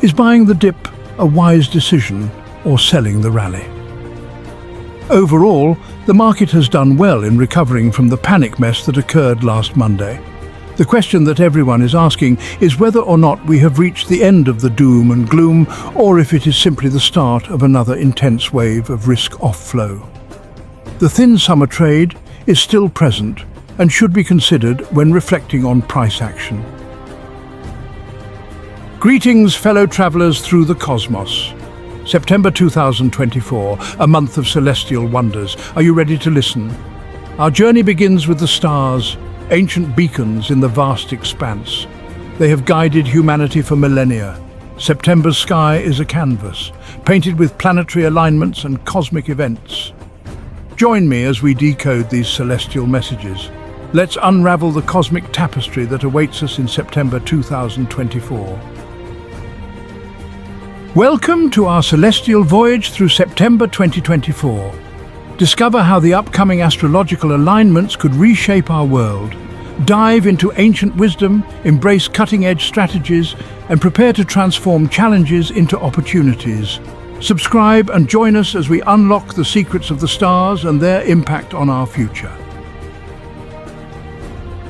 Is buying the dip a wise decision or selling the rally? Overall, the market has done well in recovering from the panic mess that occurred last Monday. The question that everyone is asking is whether or not we have reached the end of the doom and gloom, or if it is simply the start of another intense wave of risk-off flow. The thin summer trade is still present and should be considered when reflecting on price action. Greetings, fellow travelers through the cosmos. September 2024, a month of celestial wonders. Are you ready to listen? Our journey begins with the stars, ancient beacons in the vast expanse. They have guided humanity for millennia. September's sky is a canvas, painted with planetary alignments and cosmic events. Join me as we decode these celestial messages. Let's unravel the cosmic tapestry that awaits us in September 2024. Welcome to our celestial voyage through September 2024. Discover how the upcoming astrological alignments could reshape our world. Dive into ancient wisdom, embrace cutting-edge strategies, and prepare to transform challenges into opportunities. Subscribe and join us as we unlock the secrets of the stars and their impact on our future.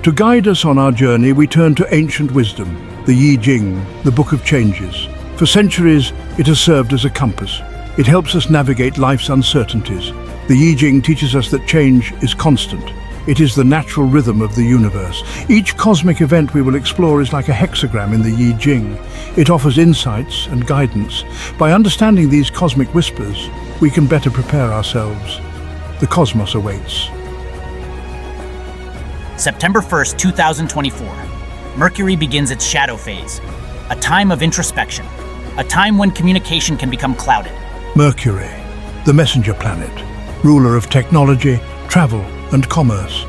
To guide us on our journey, we turn to ancient wisdom, the Jing, the Book of Changes. For centuries, it has served as a compass. It helps us navigate life's uncertainties. The Jing teaches us that change is constant. It is the natural rhythm of the universe. Each cosmic event we will explore is like a hexagram in the Jing. It offers insights and guidance. By understanding these cosmic whispers, we can better prepare ourselves. The cosmos awaits. September 1st, 2024. Mercury begins its shadow phase, a time of introspection, a time when communication can become clouded. Mercury, the messenger planet, ruler of technology, travel, and commerce.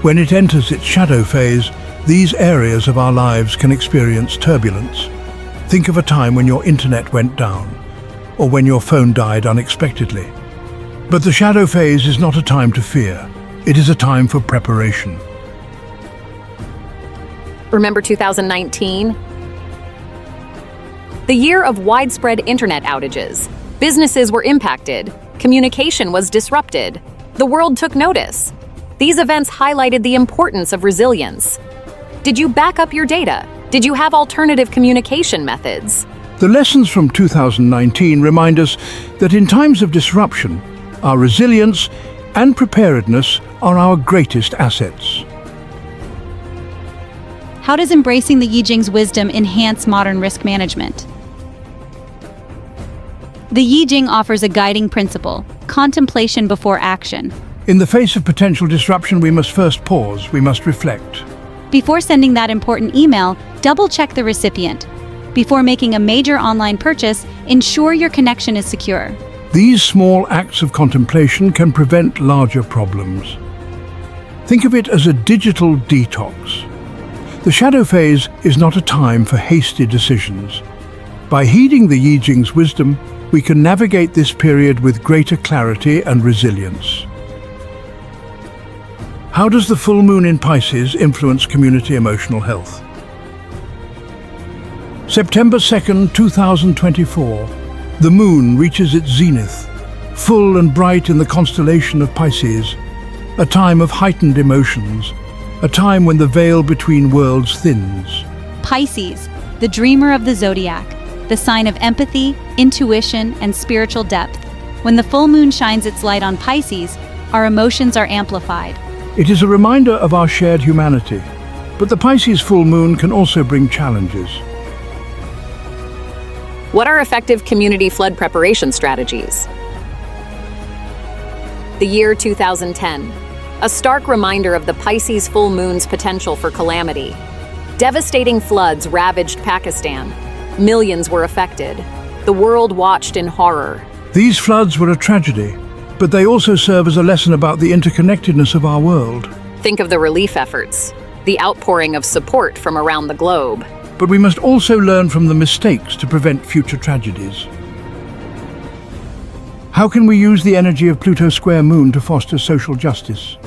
When it enters its shadow phase, these areas of our lives can experience turbulence. Think of a time when your internet went down, or when your phone died unexpectedly. But the shadow phase is not a time to fear. It is a time for preparation. Remember 2019? The year of widespread internet outages. Businesses were impacted. Communication was disrupted. The world took notice. These events highlighted the importance of resilience. Did you back up your data? Did you have alternative communication methods? The lessons from 2019 remind us that in times of disruption, our resilience and preparedness are our greatest assets. How does embracing the Jing's wisdom enhance modern risk management? The Jing offers a guiding principle: contemplation before action. In the face of potential disruption, we must first pause, we must reflect. Before sending that important email, double-check the recipient. Before making a major online purchase, ensure your connection is secure. These small acts of contemplation can prevent larger problems. Think of it as a digital detox. The shadow phase is not a time for hasty decisions. By heeding the Jing's wisdom, we can navigate this period with greater clarity and resilience. How does the full moon in Pisces influence community emotional health? September 2nd, 2024. The moon reaches its zenith, full and bright in the constellation of Pisces, a time of heightened emotions, a time when the veil between worlds thins. Pisces, the dreamer of the zodiac, the sign of empathy, intuition, and spiritual depth. When the full moon shines its light on Pisces, our emotions are amplified. It is a reminder of our shared humanity, but the Pisces full moon can also bring challenges. What are effective community flood preparation strategies? The year 2010. A stark reminder of the Pisces full moon's potential for calamity. Devastating floods ravaged Pakistan. Millions were affected. The world watched in horror. These floods were a tragedy, but they also serve as a lesson about the interconnectedness of our world. Think of the relief efforts, the outpouring of support from around the globe. But we must also learn from the mistakes to prevent future tragedies. How can we use the energy of Pluto's square moon to foster social justice?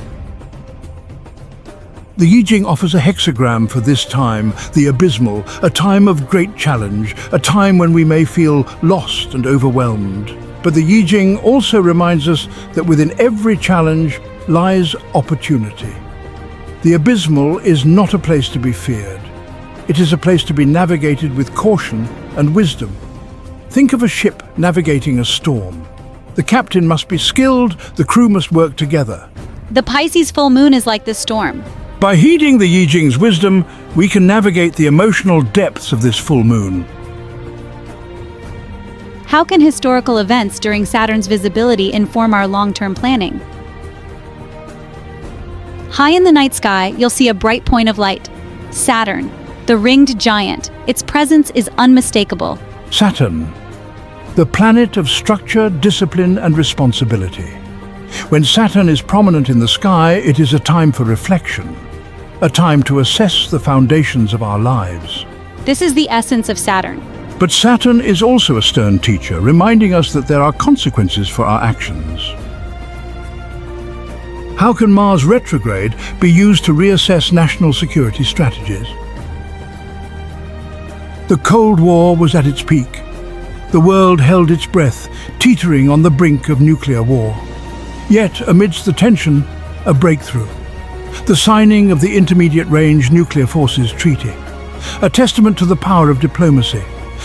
The I Ching offers a hexagram for this time, the abysmal, a time of great challenge, a time when we may feel lost and overwhelmed. But the I Ching also reminds us that within every challenge lies opportunity. The abysmal is not a place to be feared. It is a place to be navigated with caution and wisdom. Think of a ship navigating a storm. The captain must be skilled, the crew must work together. The Pisces full moon is like this storm. By heeding the I Ching's wisdom, we can navigate the emotional depths of this full moon. How can historical events during Saturn's visibility inform our long-term planning? High in the night sky, you'll see a bright point of light. Saturn, the ringed giant. Its presence is unmistakable. Saturn, the planet of structure, discipline, and responsibility. When Saturn is prominent in the sky, it is a time for reflection, a time to assess the foundations of our lives. This is the essence of Saturn. But Saturn is also a stern teacher, reminding us that there are consequences for our actions. How can Mars retrograde be used to reassess national security strategies? The Cold War was at its peak. The world held its breath, teetering on the brink of nuclear war. Yet, amidst the tension, a breakthrough. The signing of the Intermediate Range Nuclear Forces Treaty. A testament to the power of diplomacy.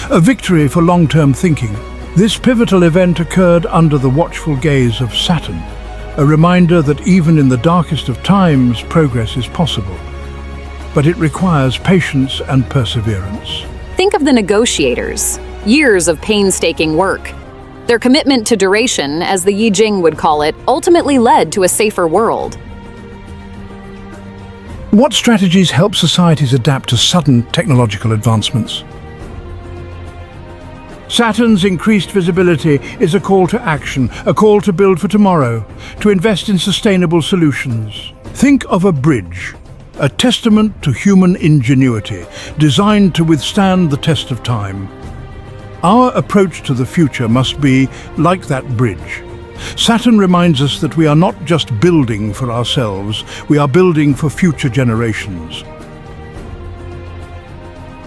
A victory for long-term thinking. This pivotal event occurred under the watchful gaze of Saturn. A reminder that even in the darkest of times, progress is possible. But it requires patience and perseverance. Think of the negotiators. Years of painstaking work. Their commitment to duration, as the I Ching would call it, ultimately led to a safer world. What strategies help societies adapt to sudden technological advancements? Saturn's increased visibility is a call to action, a call to build for tomorrow, to invest in sustainable solutions. Think of a bridge, a testament to human ingenuity, designed to withstand the test of time. Our approach to the future must be like that bridge. Saturn reminds us that we are not just building for ourselves, we are building for future generations.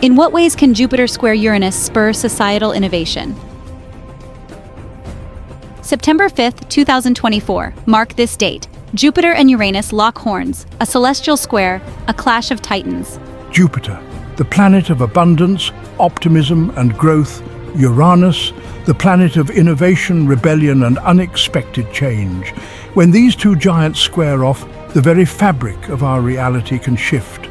In what ways can Jupiter square Uranus spur societal innovation? September 5th, 2024. Mark this date. Jupiter and Uranus lock horns, a celestial square, a clash of titans. Jupiter, the planet of abundance, optimism, and growth. Uranus, the planet of innovation, rebellion, and unexpected change. When these two giants square off, the very fabric of our reality can shift.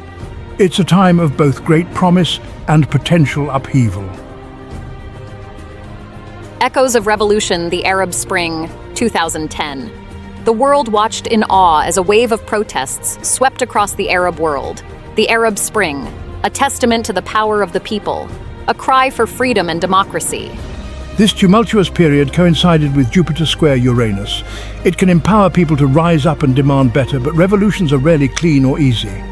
It's a time of both great promise and potential upheaval. Echoes of Revolution, the Arab Spring, 2010. The world watched in awe as a wave of protests swept across the Arab world. The Arab Spring, a testament to the power of the people, a cry for freedom and democracy. This tumultuous period coincided with Jupiter square Uranus. It can empower people to rise up and demand better, but revolutions are rarely clean or easy.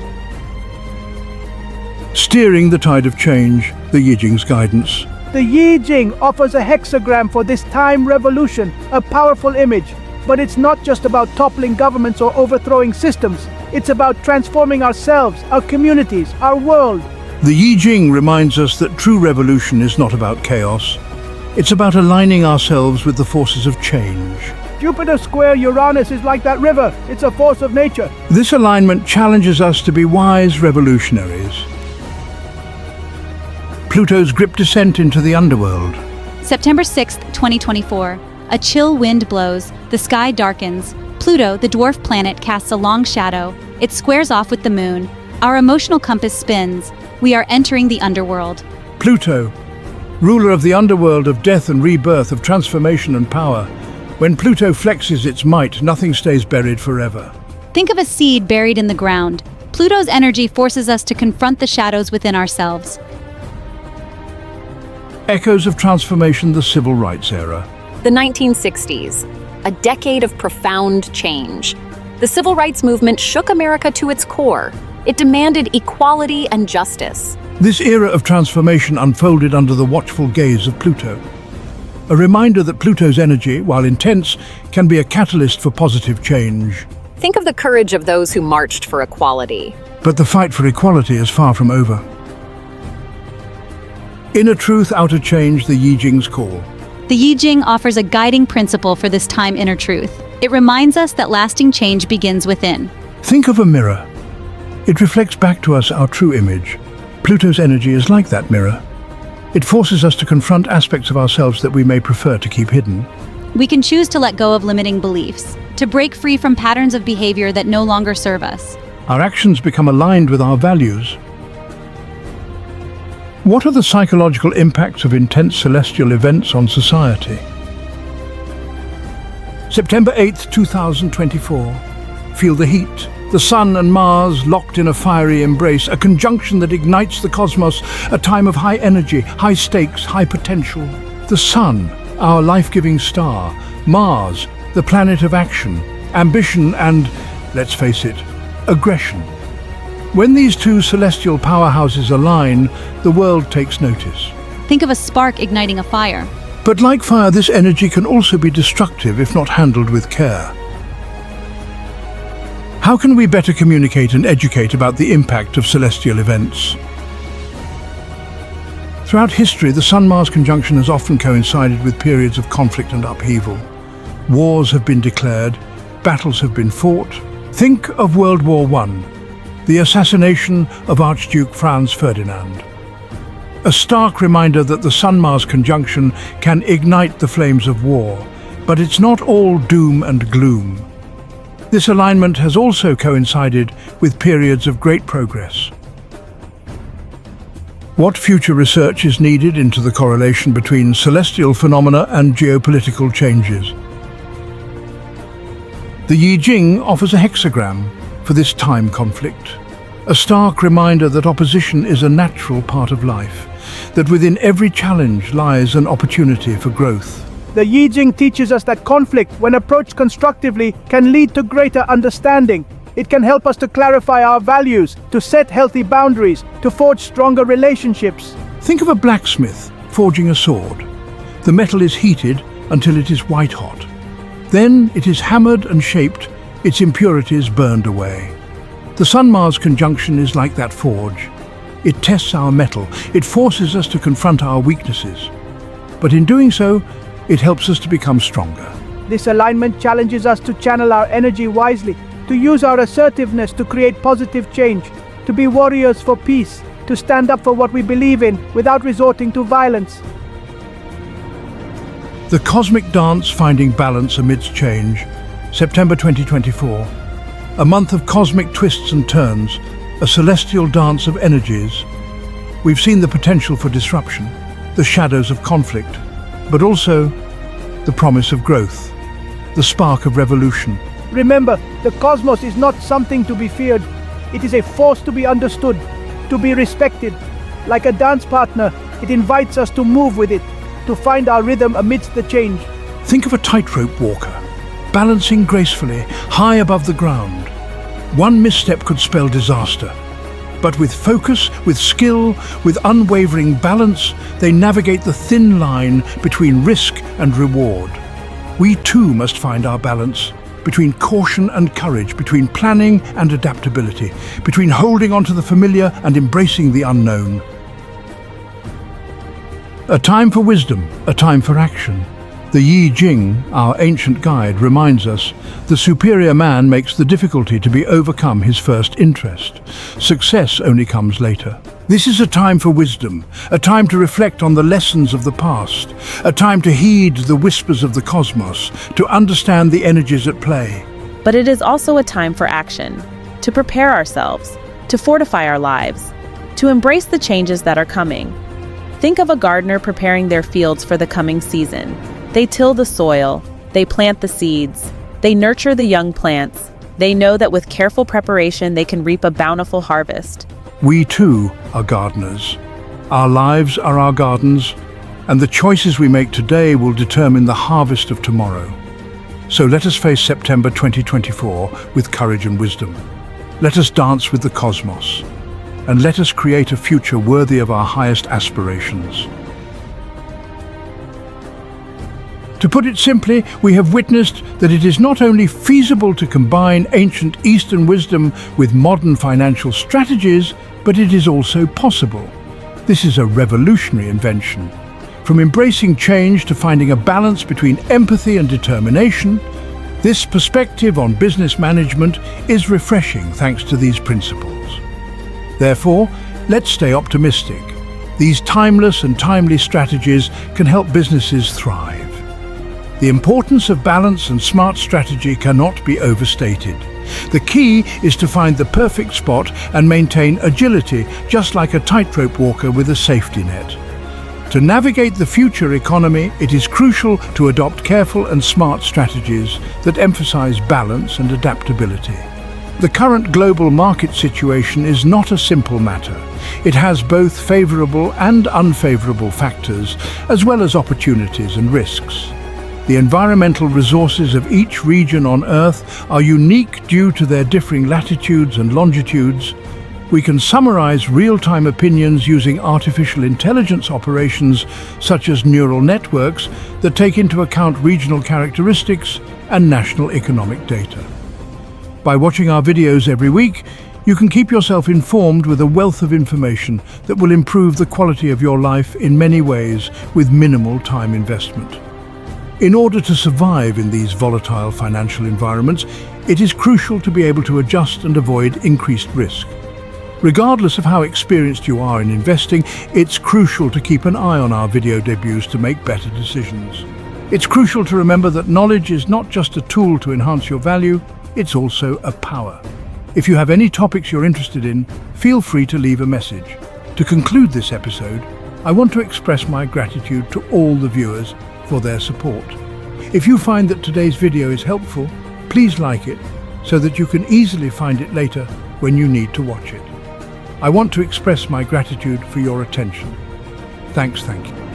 Steering the tide of change, the I Ching's guidance. The I Ching offers a hexagram for this time revolution, a powerful image. But it's not just about toppling governments or overthrowing systems. It's about transforming ourselves, our communities, our world. The I Ching reminds us that true revolution is not about chaos. It's about aligning ourselves with the forces of change. Jupiter square Uranus is like that river. It's a force of nature. This alignment challenges us to be wise revolutionaries. Pluto's grip descent into the underworld. September 6th, 2024. A chill wind blows, the sky darkens. Pluto, the dwarf planet, casts a long shadow. It squares off with the moon. Our emotional compass spins. We are entering the underworld. Pluto, ruler of the underworld of death and rebirth, of transformation and power. When Pluto flexes its might, nothing stays buried forever. Think of a seed buried in the ground. Pluto's energy forces us to confront the shadows within ourselves. Echoes of transformation, the civil rights era. The 1960s, a decade of profound change. The civil rights movement shook America to its core. It demanded equality and justice. This era of transformation unfolded under the watchful gaze of Pluto. A reminder that Pluto's energy, while intense, can be a catalyst for positive change. Think of the courage of those who marched for equality. But the fight for equality is far from over. Inner truth, outer change, the Yi Jing's call. The Yi Jing offers a guiding principle for this time inner truth. It reminds us that lasting change begins within. Think of a mirror. It reflects back to us our true image. Pluto's energy is like that mirror. It forces us to confront aspects of ourselves that we may prefer to keep hidden. We can choose to let go of limiting beliefs, to break free from patterns of behavior that no longer serve us. Our actions become aligned with our values. What are the psychological impacts of intense celestial events on society? September 8th, 2024. Feel the heat. The Sun and Mars locked in a fiery embrace, a conjunction that ignites the cosmos, a time of high energy, high stakes, high potential. The Sun, our life-giving star. Mars, the planet of action, ambition and, let's face it, aggression. When these two celestial powerhouses align, the world takes notice. Think of a spark igniting a fire. But like fire, this energy can also be destructive if not handled with care. How can we better communicate and educate about the impact of celestial events? Throughout history, the Sun-Mars conjunction has often coincided with periods of conflict and upheaval. Wars have been declared, battles have been fought. Think of World War I, the assassination of Archduke Franz Ferdinand. A stark reminder that the Sun-Mars conjunction can ignite the flames of war, but it's not all doom and gloom. This alignment has also coincided with periods of great progress. What future research is needed into the correlation between celestial phenomena and geopolitical changes? The Yi Jing offers a hexagram for this time conflict, a stark reminder that opposition is a natural part of life, that within every challenge lies an opportunity for growth. The Yi Jing teaches us that conflict, when approached constructively, can lead to greater understanding. It can help us to clarify our values, to set healthy boundaries, to forge stronger relationships. Think of a blacksmith forging a sword. The metal is heated until it is white hot. Then it is hammered and shaped, its impurities burned away. The Sun-Mars conjunction is like that forge. It tests our metal, it forces us to confront our weaknesses. But in doing so, it helps us to become stronger. This alignment challenges us to channel our energy wisely, to use our assertiveness to create positive change, to be warriors for peace, to stand up for what we believe in without resorting to violence. The cosmic dance, finding balance amidst change. September 2024. A month of cosmic twists and turns, a celestial dance of energies. We've seen the potential for disruption, the shadows of conflict, but also the promise of growth, the spark of revolution. Remember, the cosmos is not something to be feared. It is a force to be understood, to be respected. Like a dance partner, it invites us to move with it, to find our rhythm amidst the change. Think of a tightrope walker, balancing gracefully, high above the ground. One misstep could spell disaster. But with focus, with skill, with unwavering balance, they navigate the thin line between risk and reward. We too must find our balance, between caution and courage, between planning and adaptability, between holding on to the familiar and embracing the unknown. A time for wisdom, a time for action. The Yi Jing, our ancient guide, reminds us the superior man makes the difficulty to be overcome his first interest. Success only comes later. This is a time for wisdom, a time to reflect on the lessons of the past, a time to heed the whispers of the cosmos, to understand the energies at play. But it is also a time for action, to prepare ourselves, to fortify our lives, to embrace the changes that are coming. Think of a gardener preparing their fields for the coming season. They till the soil, they plant the seeds, they nurture the young plants. They know that with careful preparation they can reap a bountiful harvest. We too are gardeners. Our lives are our gardens, and the choices we make today will determine the harvest of tomorrow. So let us face September 2024 with courage and wisdom. Let us dance with the cosmos, and let us create a future worthy of our highest aspirations. To put it simply, we have witnessed that it is not only feasible to combine ancient Eastern wisdom with modern financial strategies, but it is also possible. This is a revolutionary invention. From embracing change to finding a balance between empathy and determination, this perspective on business management is refreshing thanks to these principles. Therefore, let's stay optimistic. These timeless and timely strategies can help businesses thrive. The importance of balance and smart strategy cannot be overstated. The key is to find the perfect spot and maintain agility, just like a tightrope walker with a safety net. To navigate the future economy, it is crucial to adopt careful and smart strategies that emphasize balance and adaptability. The current global market situation is not a simple matter. It has both favorable and unfavorable factors, as well as opportunities and risks. The environmental resources of each region on Earth are unique due to their differing latitudes and longitudes. We can summarize real-time opinions using artificial intelligence operations such as neural networks that take into account regional characteristics and national economic data. By watching our videos every week, you can keep yourself informed with a wealth of information that will improve the quality of your life in many ways with minimal time investment. In order to survive in these volatile financial environments, it is crucial to be able to adjust and avoid increased risk. Regardless of how experienced you are in investing, it's crucial to keep an eye on our video debuts to make better decisions. It's crucial to remember that knowledge is not just a tool to enhance your value, it's also a power. If you have any topics you're interested in, feel free to leave a message. To conclude this episode, I want to express my gratitude to all the viewers for their support. If you find that today's video is helpful, please like it so that you can easily find it later when you need to watch it. I want to express my gratitude for your attention. Thank you.